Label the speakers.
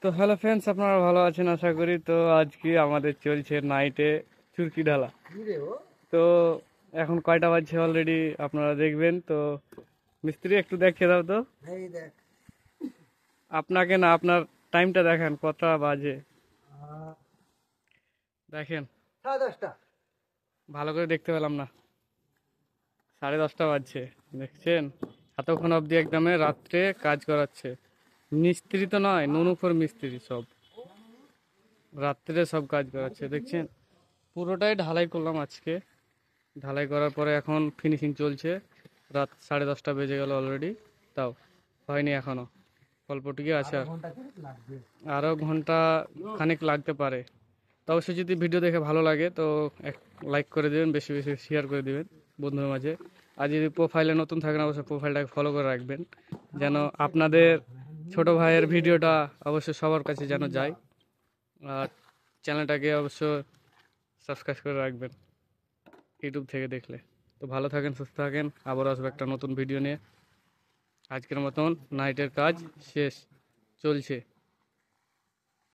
Speaker 1: তো hello friends, আপনারা ভালো আছেন আশা করি। তো আজকে আমাদের চলছে নাইটে চুরকি ঢালা। তো এখন কয়টা বাজছে অলরেডি আপনারা দেখবেন। তো মিস্ত্রি একটু দেখিয়ে দাও তো।
Speaker 2: এই দেখ
Speaker 1: আপনাকে না, আপনার টাইমটা দেখেন কটা বাজে দেখেন।
Speaker 2: 10:30।
Speaker 1: ভালো করে দেখতে পেলাম না, 10:30 বাজছে। দেখছেন, এতক্ষণ অবধি একদমে রাত্রে কাজ করাচ্ছে। মিস্ত্রি তো নয়, নুনুফর মিস্ত্রি সব রাত্রে সব কাজ করাচ্ছে। দেখছেন, পুরোটাই ঢালাই করলাম আজকে। ঢালাই করার পরে এখন ফিনিশিং চলছে। রাত 10:30 বেজে গেল অলরেডি, তাও হয়নি এখনো, অল্পটুকু আছে।
Speaker 2: আধা
Speaker 1: আর
Speaker 2: ঘন্টা করে লাগবে।
Speaker 1: আরও ঘন্টা খানিক লাগতে পারে। তো অবশ্যই যদি ভিডিও দেখে ভালো লাগে তো এক লাইক করে দেবেন, বেশি বেশি শেয়ার করে দেবেন বন্ধুদের মাঝে। আর যদি প্রোফাইলে নতুন থাকেন অবশ্যই প্রোফাইলটাকে ফলো করে রাখবেন, যেন আপনাদের ছোট ভাইয়ের ভিডিওটা অবশ্যই সবার কাছে যেন যায়। আর চ্যানেলটাকে অবশ্য সাবস্ক্রাইব করে রাখবেন ইউটিউব থেকে দেখলে। তো ভালো থাকেন, সুস্থ থাকেন, আবার আসবো একটা নতুন ভিডিও নিয়ে। আজকের মতন নাইটের কাজ শেষ, চলছে।